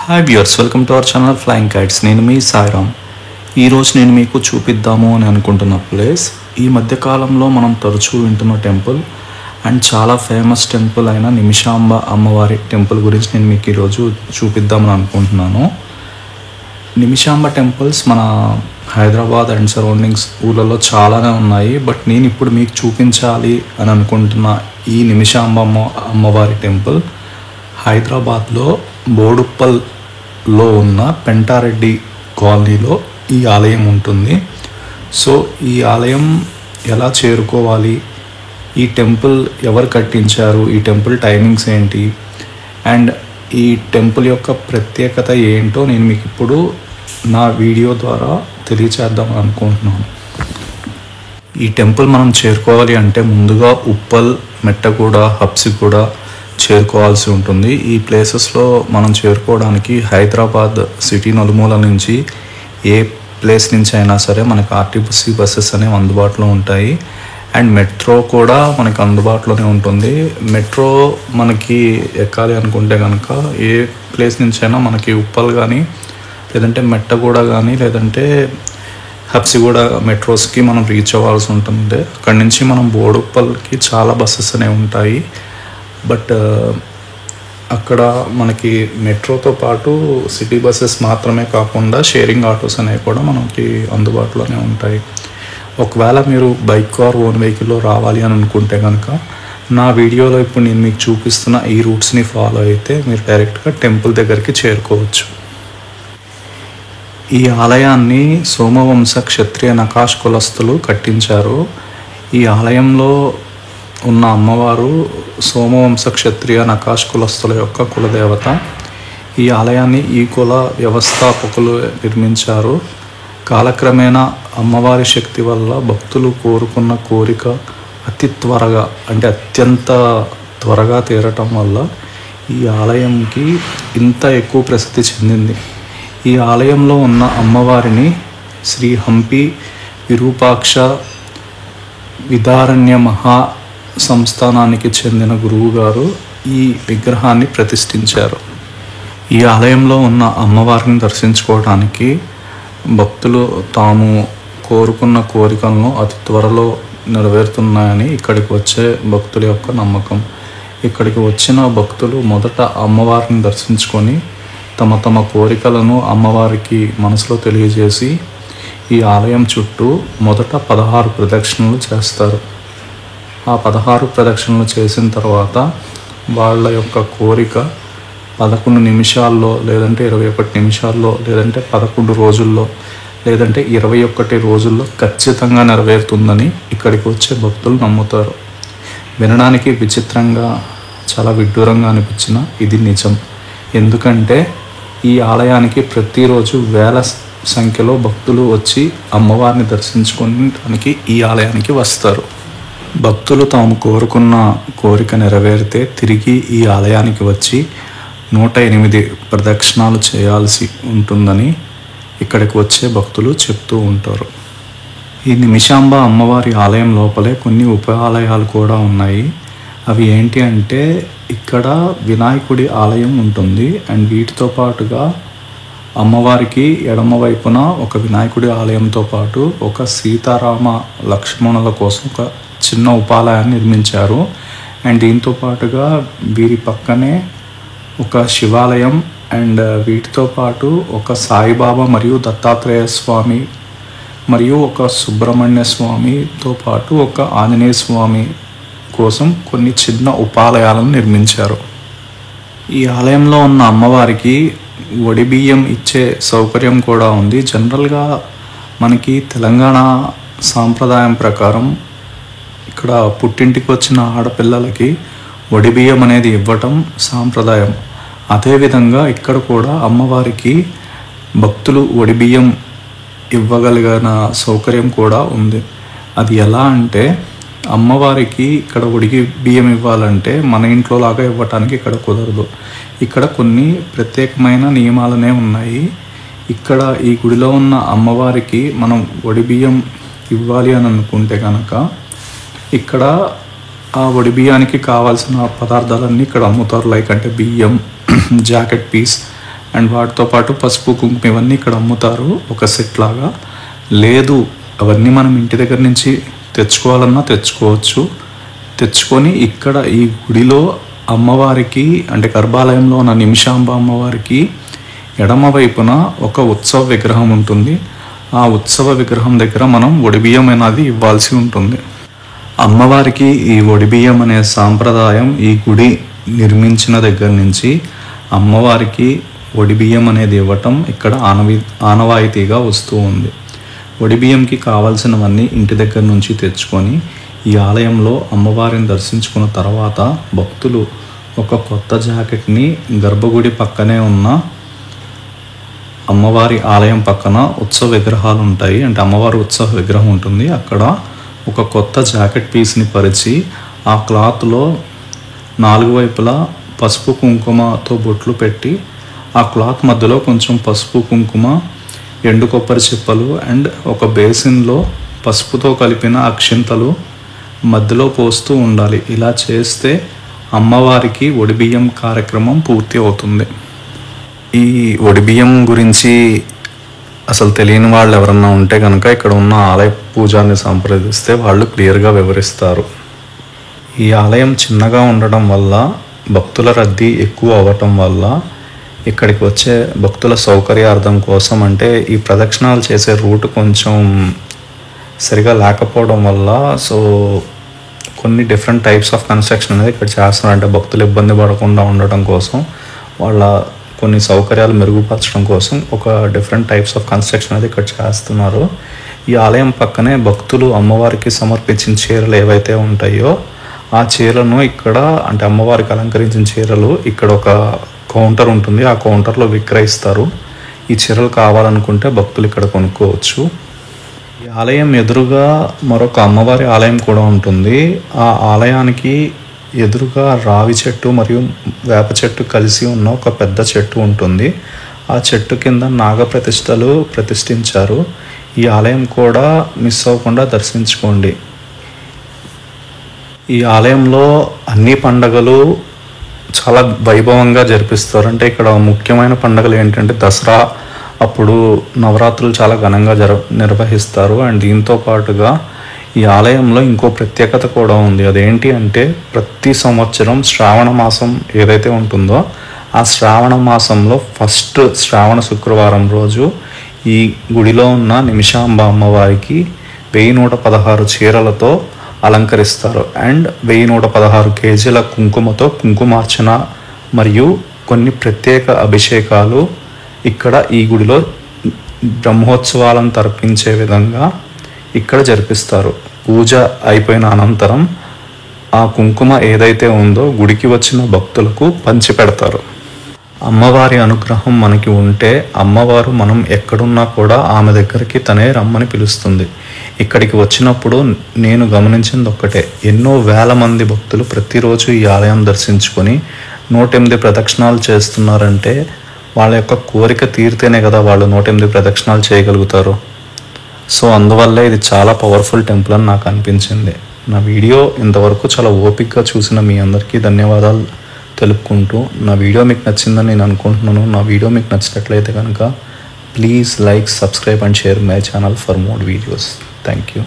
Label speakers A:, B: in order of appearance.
A: Hi viewers, welcome to our channel flying kites. నేను మీ సాయిరామ్. ఈరోజు నేను మీకు చూపిద్దాము అని అనుకుంటున్న ప్లేస్ ఈ మధ్యకాలంలో మనం తరచూ వింటున్న టెంపుల్ అండ్ చాలా ఫేమస్ టెంపుల్ అయిన నిమిషాంబ అమ్మవారి టెంపుల్ గురించి నేను మీకు ఈరోజు చూపిద్దామని అనుకుంటున్నాను. నిమిషాంబ టెంపుల్స్ మన హైదరాబాద్ అండ్ సరౌండింగ్స్ ఊళ్ళలో చాలానే ఉన్నాయి. బట్ నేను ఇప్పుడు మీకు చూపించాలి అని అనుకుంటున్న ఈ నిమిషాంబ అమ్మవారి టెంపుల్ హైదరాబాద్లో బోడుప్పల్లో ఉన్న పెంటారెడ్డి కాలనీలో ఈ ఆలయం ఉంటుంది. సో ఈ ఆలయం ఎలా చేరుకోవాలి, ఈ టెంపుల్ ఎవరు కట్టించారు, ఈ టెంపుల్ టైమింగ్స్ ఏంటి అండ్ ఈ టెంపుల్ యొక్క ప్రత్యేకత ఏంటో నేను మీకు ఇప్పుడు నా వీడియో ద్వారా తెలియచేద్దామని అనుకుంటున్నాను. ఈ టెంపుల్ మనం చేరుకోవాలి అంటే ముందుగా ఉప్పల్, మెట్టగూడ, హబ్సిగూడ చేరుకోవాల్సి ఉంటుంది. ఈ ప్లేసెస్లో మనం చేరుకోవడానికి హైదరాబాద్ సిటీ నలుమూల నుంచి ఏ ప్లేస్ నుంచి అయినా సరే మనకి ఆర్టీసీ బస్సెస్ అనేవి అందుబాటులో ఉంటాయి అండ్ మెట్రో కూడా మనకి అందుబాటులోనే ఉంటుంది. మెట్రో మనకి ఎక్కాలి అనుకుంటే కనుక ఏ ప్లేస్ నుంచి అయినా మనకి ఉప్పల్ కానీ లేదంటే మెట్టగూడ కానీ లేదంటే హబ్సిగూడ మెట్రోస్కి మనం రీచ్ అవ్వాల్సి ఉంటుంది. అక్కడి నుంచి మనం బోడుప్పల్కి చాలా బస్సెస్ అనేవి ఉంటాయి. బట్ అక్కడ మనకి మెట్రోతో పాటు సిటీ బస్సెస్ మాత్రమే కాకుండా షేరింగ్ ఆటోస్ అనేవి కూడా మనకి అందుబాటులోనే ఉంటాయి. ఒకవేళ మీరు బైక్ ఆర్ ఓన్ వెహికల్లో రావాలి అని అనుకుంటే కనుక నా వీడియోలో ఇప్పుడు నేను మీకు చూపిస్తున్న ఈ రూట్స్ని ఫాలో అయితే మీరు డైరెక్ట్గా టెంపుల్ దగ్గరికి చేరుకోవచ్చు. ఈ ఆలయాన్ని సోమవంశ క్షత్రియ నకాష్ కులస్తులు కట్టించారు. ఈ ఆలయంలో ఉన్న అమ్మవారు సోమవంశ క్షత్రియ నకాష్ కులస్తుల యొక్క కులదేవత. ఈ ఆలయాన్ని ఈ కుల వ్యవస్థాపకులు నిర్మించారు. కాలక్రమేణా అమ్మవారి శక్తి వల్ల భక్తులు కోరుకున్న కోరిక అత్యంత త్వరగా తీరటం వల్ల ఈ ఆలయంకి ఇంత ఎక్కువ ప్రసిద్ధి చెందింది. ఈ ఆలయంలో ఉన్న అమ్మవారిని శ్రీ హంపి విరూపాక్ష విదారణ్య మహా సంస్థానానికి చెందిన గురువు గారు ఈ విగ్రహాన్ని ప్రతిష్ఠించారు. ఈ ఆలయంలో ఉన్న అమ్మవారిని దర్శించుకోవడానికి భక్తులు తాము కోరుకున్న కోరికలను అతి త్వరలో నెరవేరుతున్నాయని ఇక్కడికి వచ్చే భక్తుల యొక్క నమ్మకం. ఇక్కడికి వచ్చిన భక్తులు మొదట అమ్మవారిని దర్శించుకొని తమ కోరికలను అమ్మవారికి మనసులో తెలియజేసి ఈ ఆలయం చుట్టూ మొదట 16 ప్రదక్షిణలు చేస్తారు. ఆ 16 ప్రదక్షిణలు చేసిన తర్వాత వాళ్ళ యొక్క కోరిక 11 నిమిషాల్లో లేదంటే 21 నిమిషాల్లో లేదంటే 11 రోజుల్లో లేదంటే 21 రోజుల్లో ఖచ్చితంగా నెరవేరుతుందని ఇక్కడికి వచ్చే భక్తులు నమ్ముతారు. వినడానికి విచిత్రంగా చాలా విడ్డూరంగా అనిపించిన ఇది నిజం. ఎందుకంటే ఈ ఆలయానికి ప్రతిరోజు వేల సంఖ్యలో భక్తులు వచ్చి అమ్మవారిని దర్శించుకోవడానికి ఈ ఆలయానికి వస్తారు. భక్తులు తాము కోరుకున్న కోరిక నెరవేరితే తిరిగి ఈ ఆలయానికి వచ్చి 108 ప్రదక్షిణాలు చేయాల్సి ఉంటుందని ఇక్కడికి వచ్చే భక్తులు చెప్తూ ఉంటారు. ఈ నిమిషాంబ అమ్మవారి ఆలయం లోపలే కొన్ని ఉప ఆలయాలు కూడా ఉన్నాయి. అవి ఏంటి అంటే ఇక్కడ వినాయకుడి ఆలయం ఉంటుంది అండ్ వీటితో పాటుగా అమ్మవారికి ఎడమ వైపున ఒక వినాయకుడి ఆలయంతో పాటు ఒక సీతారామ లక్ష్మణుల కోసం ఒక చిన్న ఉపాలయాన్ని నిర్మించారు. అండ్ దీంతో పాటుగా వీరి పక్కనే ఒక శివాలయం అండ్ వీటితో పాటు ఒక సాయిబాబా మరియు దత్తాత్రేయ స్వామి మరియు ఒక సుబ్రహ్మణ్య స్వామితో పాటు ఒక ఆంజనేయ స్వామి కోసం కొన్ని చిన్న ఉపాలయాలను నిర్మించారు. ఈ ఆలయంలో ఉన్న అమ్మవారికి వడిబియ్యం ఇచ్చే సౌకర్యం కూడా ఉంది. జనరల్గా మనకి తెలంగాణ సాంప్రదాయం ప్రకారం ఇక్కడ పుట్టింటికి వచ్చిన ఆడపిల్లలకి వడిబియ్యం అనేది ఇవ్వటం సాంప్రదాయం. అదేవిధంగా ఇక్కడ కూడా అమ్మవారికి భక్తులు వడిబియ్యం ఇవ్వగలిగిన సౌకర్యం కూడా ఉంది. అది ఎలా అంటే అమ్మవారికి ఇక్కడ బియ్యం ఇవ్వాలంటే మన ఇంట్లో లాగా ఇవ్వటానికి ఇక్కడ కుదరదు. ఇక్కడ కొన్ని ప్రత్యేకమైన నియమాలనే ఉన్నాయి. ఇక్కడ ఈ గుడిలో ఉన్న అమ్మవారికి మనం బియ్యం ఇవ్వాలి అని అనుకుంటే కనుక ఇక్కడ ఆ బియ్యానికి కావాల్సిన పదార్థాలన్నీ ఇక్కడ అమ్ముతారు. లైక్ అంటే బియ్యం, జాకెట్ పీస్ అండ్ వాటితో పాటు పసుపు కుంకుమ ఇవన్నీ ఇక్కడ అమ్ముతారు ఒక సెట్ లాగా. లేదు అవన్నీ మనం ఇంటి దగ్గర నుంచి తెచ్చుకోవాలన్నా తెచ్చుకోవచ్చు. తెచ్చుకొని ఇక్కడ ఈ గుడిలో అమ్మవారికి అంటే గర్భాలయంలో ఉన్న నిమిషాంబ అమ్మవారికి ఎడమ వైపున ఒక ఉత్సవ విగ్రహం ఉంటుంది. ఆ ఉత్సవ విగ్రహం దగ్గర మనం ఒడిబియ్యం అనేది ఇవ్వాల్సి ఉంటుంది. అమ్మవారికి ఈ ఒడిబియ్యం అనే సాంప్రదాయం ఈ గుడి నిర్మించిన దగ్గర నుంచి అమ్మవారికి ఒడిబియ్యం అనేది ఇవ్వటం ఇక్కడ ఆనవాయితీగా వస్తూ ఉంది. ఒడిబియ్యంకి కావాల్సినవన్నీ ఇంటి దగ్గర నుంచి తెచ్చుకొని ఈ ఆలయంలో అమ్మవారిని దర్శించుకున్న తర్వాత భక్తులు ఒక కొత్త జాకెట్ని గర్భగుడి పక్కనే ఉన్న అమ్మవారి ఆలయం పక్కన ఉత్సవ విగ్రహాలు ఉంటాయి, అంటే అమ్మవారి ఉత్సవ విగ్రహం ఉంటుంది, అక్కడ ఒక కొత్త జాకెట్ పీస్ని పరిచి ఆ క్లాత్లో 4 వైపులా పసుపు కుంకుమతో బొట్లు పెట్టి ఆ క్లాత్ మధ్యలో కొంచెం పసుపు కుంకుమ, ఎండు కొబ్బరి చిప్పలు అండ్ ఒక బేసిన్లో పసుపుతో కలిపిన అక్షింతలు మధ్యలో పోస్తూ ఉండాలి. ఇలా చేస్తే అమ్మవారికి ఒడిబియ్యం కార్యక్రమం పూర్తి అవుతుంది. ఈ ఒడిబియ్యం గురించి అసలు తెలియని వాళ్ళు ఎవరన్నా ఉంటే కనుక ఇక్కడ ఉన్న ఆలయ పూజారిని సంప్రదిస్తే వాళ్ళు క్లియర్గా వివరిస్తారు. ఈ ఆలయం చిన్నగా ఉండడం వల్ల భక్తుల రద్దీ ఎక్కువ అవ్వటం వల్ల ఇక్కడికి వచ్చే భక్తుల సౌకర్యార్థం కోసం అంటే ఈ ప్రదక్షిణాలు చేసే రూట్ కొంచెం సరిగా లేకపోవడం వల్ల సో కొన్ని డిఫరెంట్ టైప్స్ ఆఫ్ కన్స్ట్రక్షన్ అనేది ఇక్కడ చేస్తున్నారు. అంటే భక్తులు ఇబ్బంది పడకుండా ఉండటం కోసం వాళ్ళ కొన్ని సౌకర్యాలు మెరుగుపరచడం కోసం ఒక డిఫరెంట్ టైప్స్ ఆఫ్ కన్స్ట్రక్షన్ అనేది ఇక్కడ చేస్తున్నారు. ఈ ఆలయం పక్కనే భక్తులు అమ్మవారికి సమర్పించిన చీరలు ఏవైతే ఉంటాయో ఆ చీరలను ఇక్కడ అంటే అమ్మవారికి అలంకరించిన చీరలు ఇక్కడ ఒక కౌంటర్ ఉంటుంది, ఆ కౌంటర్లో విక్రయిస్తారు. ఈ చీరలు కావాలనుకుంటే భక్తులు ఇక్కడ కొనుక్కోవచ్చు. ఈ ఆలయం ఎదురుగా మరొక అమ్మవారి ఆలయం కూడా ఉంటుంది. ఆ ఆలయానికి ఎదురుగా రావి చెట్టు మరియు వేప చెట్టు కలిసి ఉన్న ఒక పెద్ద చెట్టు ఉంటుంది. ఆ చెట్టు కింద నాగప్రతిష్టలు ప్రతిష్ఠించారు. ఈ ఆలయం కూడా మిస్ అవ్వకుండా దర్శించుకోండి. ఈ ఆలయంలో అన్ని పండగలు చాలా వైభవంగా జరిపిస్తారు. అంటే ఇక్కడ ముఖ్యమైన పండుగలు ఏంటంటే దసరా అప్పుడు నవరాత్రులు చాలా ఘనంగా నిర్వహిస్తారు. అండ్ దీంతో పాటుగా ఈ ఆలయంలో ఇంకో ప్రత్యేకత కూడా ఉంది. అదేంటి అంటే ప్రతి సంవత్సరం శ్రావణ మాసం ఏదైతే ఉంటుందో ఆ శ్రావణ మాసంలో ఫస్ట్ శ్రావణ శుక్రవారం రోజు ఈ గుడిలో ఉన్న నిమిషాంబ అమ్మవారికి 1116 చీరలతో అలంకరిస్తారు. అండ్ 1116 కేజీల కుంకుమతో కుంకుమార్చన మరియు కొన్ని ప్రత్యేక అభిషేకాలు ఇక్కడ ఈ గుడిలో బ్రహ్మోత్సవాలను తర్పించే విధంగా ఇక్కడ జరిపిస్తారు. పూజ అయిపోయిన అనంతరం ఆ కుంకుమ ఏదైతే ఉందో గుడికి వచ్చిన భక్తులకు పంచిపెడతారు. అమ్మవారి అనుగ్రహం మనకి ఉంటే అమ్మవారు మనం ఎక్కడున్నా కూడా ఆమె దగ్గరికి తనే రమ్మని పిలుస్తుంది. ఇక్కడికి వచ్చినప్పుడు నేను గమనించింది ఒక్కటే, ఎన్నో వేల మంది భక్తులు ప్రతిరోజు ఈ ఆలయం దర్శించుకొని 108 ప్రదక్షిణాలు చేస్తున్నారంటే వాళ్ళ యొక్క కోరిక తీరితేనే కదా వాళ్ళు 108 ప్రదక్షిణాలు చేయగలుగుతారు. సో అందువల్ల ఇది చాలా పవర్ఫుల్ టెంపుల్ అని నాకు అనిపించింది. నా వీడియో ఇంతవరకు చాలా ఓపికగా చూసిన మీ అందరికీ ధన్యవాదాలు తెలుపుకుంటూ, నా వీడియో మీకు నచ్చిందని నేను అనుకుంటున్నాను. నా వీడియో మీకు నచ్చినట్లయితే కనుక please like, subscribe and share my channel for more videos. Thank you.